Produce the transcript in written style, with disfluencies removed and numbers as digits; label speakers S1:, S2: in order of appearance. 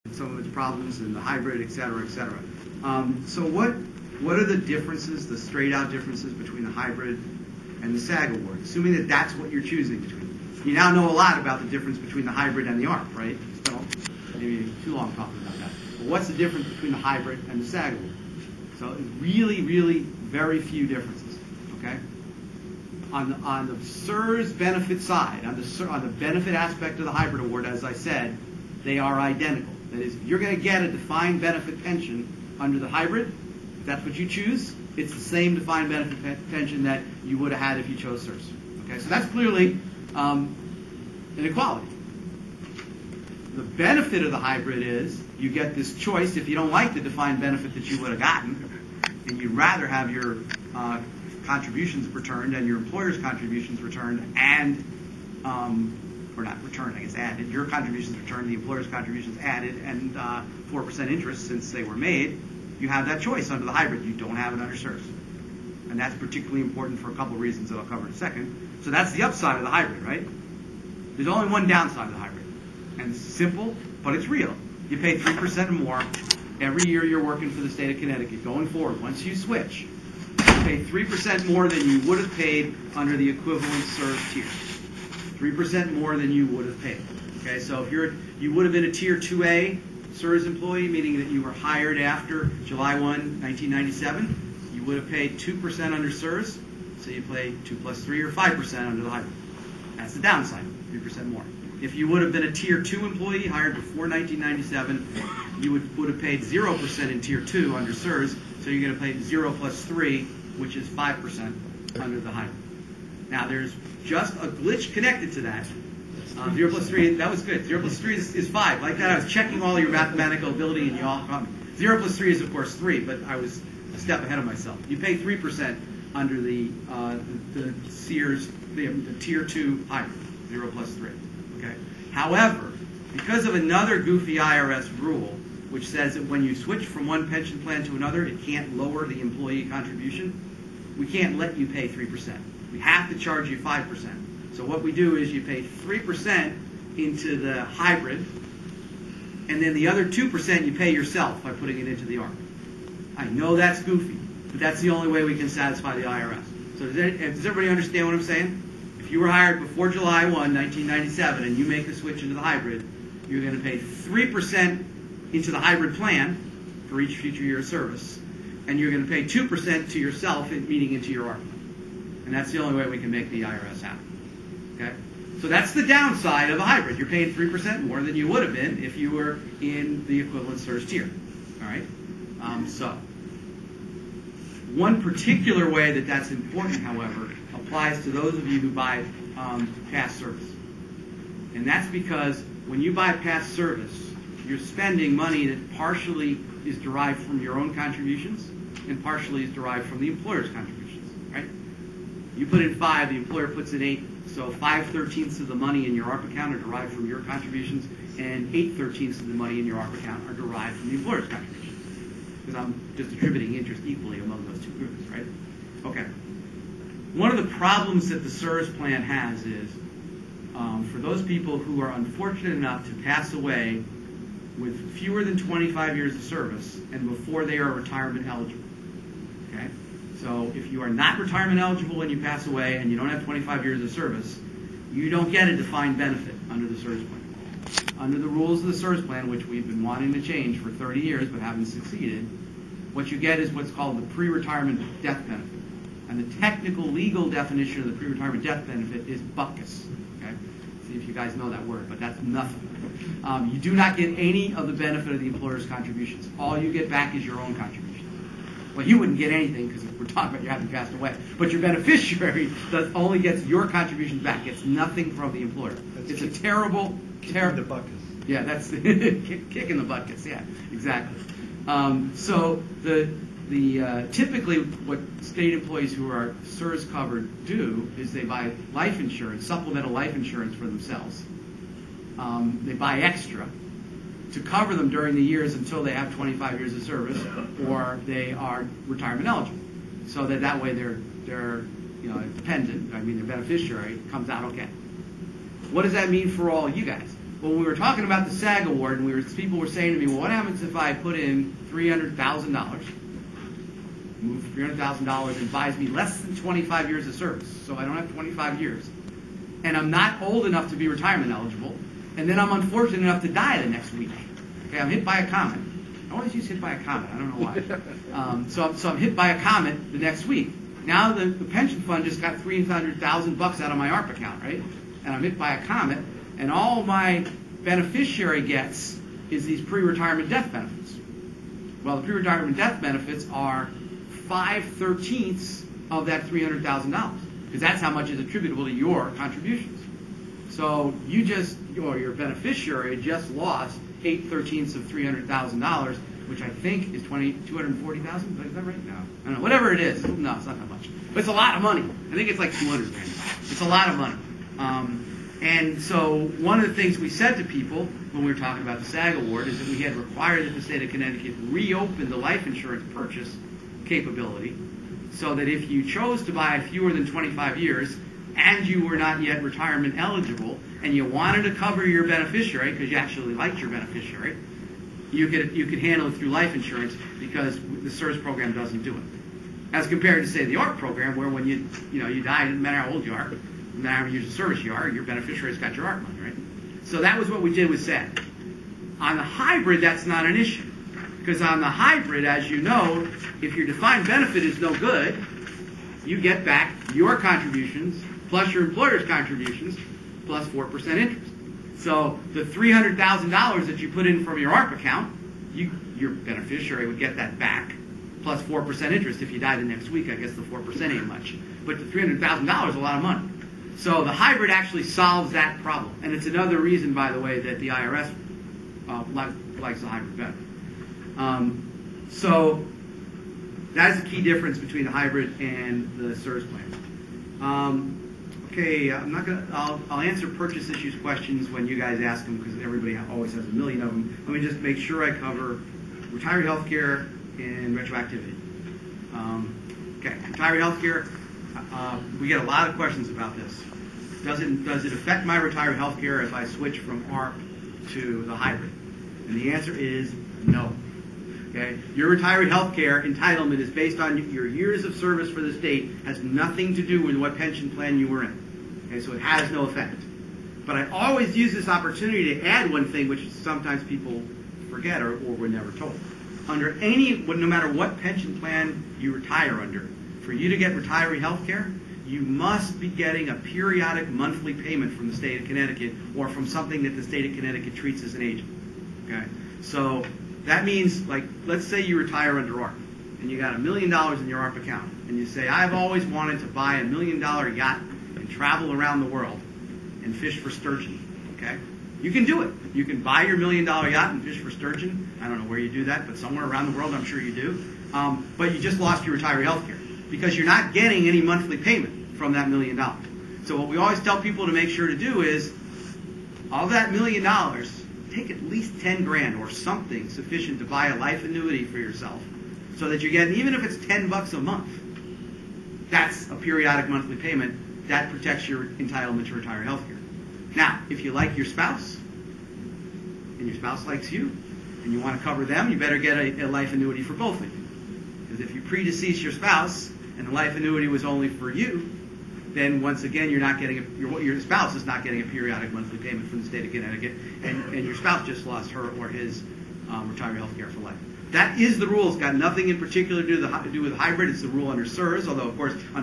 S1: some of its problems and the hybrid, et cetera, et cetera. So what are the differences, the straight out differences between the hybrid and the SAG award? Assuming that that's what you're choosing between. You now know a lot about the difference between the hybrid and the ARP, right? Don't maybe too long talking about that. But what's the difference between the hybrid and the SAG award? So really, really very few differences, okay? On the SERS benefit side, on the benefit aspect of the hybrid award, as I said, they are identical. That is, if you're going to get a defined benefit pension under the hybrid, if that's what you choose, it's the same defined benefit pension that you would have had if you chose SERS. Okay, so that's clearly an equality. The benefit of the hybrid is you get this choice if you don't like the defined benefit that you would have gotten, and you'd rather have your contributions returned and your employer's contributions returned and or not returned, I guess added, your contributions returned, the employer's contributions added, and 4% interest since they were made, you have that choice under the hybrid. You don't have it under SERS. And that's particularly important for a couple of reasons that I'll cover in a second. So that's the upside of the hybrid, right? There's only one downside of the hybrid. And it's simple, but it's real. You pay 3% more every year you're working for the state of Connecticut. Going forward, once you switch, you pay 3% more than you would have paid under the equivalent SERS tier. 3% more than you would have paid. Okay, so if you would have been a Tier 2A SERS employee, meaning that you were hired after July 1, 1997, you would have paid 2% under SERS, so you pay 2 plus 3 or 5% under the hybrid. That's the downside, 3% more. If you would have been a Tier 2 employee hired before 1997, you would have paid 0% in Tier 2 under SERS, so you're going to pay 0 plus 3, which is 5% under the hybrid. Now, there's just a glitch connected to that. 0 plus 3, that was good. 0 plus 3 is 5. Like that, I was checking all your mathematical ability and you all caught me. 0 plus 3 is, of course, 3, but I was a step ahead of myself. You pay 3% under the SEERS, the Tier 2 hybrid, 0 plus 3. Okay. However, because of another goofy IRS rule, which says that when you switch from one pension plan to another, it can't lower the employee contribution, we can't let you pay 3%. We have to charge you 5%. So what we do is you pay 3% into the hybrid, and then the other 2% you pay yourself by putting it into the ARP. I know that's goofy, but that's the only way we can satisfy the IRS. So does everybody understand what I'm saying? If you were hired before July 1, 1997, and you make the switch into the hybrid, you're going to pay 3% into the hybrid plan for each future year of service, and you're going to pay 2% to yourself, meaning into your ARP. And that's the only way we can make the IRS happen. Okay? So that's the downside of a hybrid. You're paying 3% more than you would have been if you were in the equivalent SERS tier. All right? So one particular way that that's important, however, applies to those of you who buy past service. And that's because when you buy past service, you're spending money that partially is derived from your own contributions and partially is derived from the employer's contributions. Right? You put in 5, the employer puts in 8, so 5/13 of the money in your ARP account are derived from your contributions, and 8/13 of the money in your ARP account are derived from the employer's contributions. Because I'm just distributing interest equally among those two groups, right? Okay. One of the problems that the SERS plan has is for those people who are unfortunate enough to pass away with fewer than 25 years of service and before they are retirement eligible. Okay? So if you are not retirement eligible when you pass away and you don't have 25 years of service, you don't get a defined benefit under the SERS plan. Under the rules of the SERS plan, which we've been wanting to change for 30 years but haven't succeeded, what you get is what's called the pre-retirement death benefit. And the technical legal definition of the pre-retirement death benefit is BUCCUS. Okay? See if you guys know that word, but that's nothing. You do not get any of the benefit of the employer's contributions. All you get back is your own contribution. Well, you wouldn't get anything because we're talking about you having passed away. But your beneficiary only gets your contributions back. Gets nothing from the employer. It's a terrible, terrible.
S2: The buckets.
S1: Yeah, that's kicking the buckets. Yeah, exactly. So typically what state employees who are SERS covered do is they buy life insurance, supplemental life insurance for themselves. They buy extra to cover them during the years until they have 25 years of service, or they are retirement eligible. So that way they're dependent. I mean, their beneficiary comes out okay. What does that mean for all you guys?
S2: when we were talking about the SAG award, and people were saying to me, well, what happens if I put in $300,000, move $300,000 and buys me less than 25 years of service, so I don't have 25 years, and I'm not old enough to be retirement eligible, and then I'm unfortunate enough to die the next week. Okay, I'm hit by a comet. I always use hit by a comet. I don't know why. So I'm hit by a comet the next week. Now the pension fund just got $300,000 out of my ARP account, right? And I'm hit by a comet, and all my beneficiary gets is these pre-retirement death benefits. Well, the pre-retirement death benefits are 5/13 of that $300,000, because that's how much is attributable to your contributions. So your beneficiary just lost 8/13 of $300,000, which I think is $240,000. Is that right? No, I don't know. Whatever it is, no, it's not that much. But it's a lot of money. I think it's like $200,000. It's a lot of money. And so one of the things we said to people when we were talking about the SAG award is that we had required that the state of Connecticut reopen the life insurance purchase capability, so that if you chose to buy fewer than 25 years and you were not yet retirement eligible and you wanted to cover your beneficiary because you actually liked your beneficiary, you could handle it through life insurance, because the SERS program doesn't do it. As compared to, say, the ARP program, where when you die, no matter how old you are, no matter how many years of service you are, your beneficiary's got your ARP money, right? So that was what we did with SAG. On the hybrid, that's not an issue, because on the hybrid, as you know, if your defined benefit is no good, you get back your contributions plus your employer's contributions plus 4% interest. So the $300,000 that you put in from your ARP account, your beneficiary would get that back plus 4% interest. If you die the next week, I guess the 4% ain't much. But the $300,000 is a lot of money. So the hybrid actually solves that problem. And it's another reason, by the way, that the IRS likes the hybrid better. So that's the key difference between the hybrid and the SERS plan. Okay, I'll answer purchase issues questions when you guys ask them, because everybody always has a million of them. Let me just make sure I cover retiree health care and retroactivity. Okay, retiree health care, we get a lot of questions about this. Does it affect my retiree health care if I switch from ARP to the hybrid? And the answer is no. Okay? Your retiree health care entitlement is based on your years of service for the state, has nothing to do with what pension plan you were in. Okay? So it has no effect. But I always use this opportunity to add one thing which sometimes people forget or were never told. No matter what pension plan you retire under, for you to get retiree health care, you must be getting a periodic monthly payment from the state of Connecticut, or from something that the state of Connecticut treats as an agent. Okay? So that means, like, let's say you retire under ARP, and you got $1 million in your ARP account, and you say, I've always wanted to buy $1 million yacht and travel around the world and fish for sturgeon. Okay? You can do it. You can buy your $1 million yacht and fish for sturgeon. I don't know where you do that, but somewhere around the world I'm sure you do. But you just lost your retiree health care, because you're not getting any monthly payment from that $1 million. So what we always tell people to make sure to do is, of that $1 million, take at least 10 grand or something sufficient to buy a life annuity for yourself, so that you're getting, even if it's $10 a month, that's a periodic monthly payment that protects your entitlement to retiree health care. Now, if you like your spouse, and your spouse likes you, and you want to cover them, you better get a life annuity for both of you. Because if you predecease your spouse and the life annuity was only for you, then once again you're not getting your spouse is not getting a periodic monthly payment from the state of Connecticut, and your spouse just lost her or his retiree health care for life. That is the rule. It's got nothing in particular to do with hybrid. It's the rule under SERS, although of course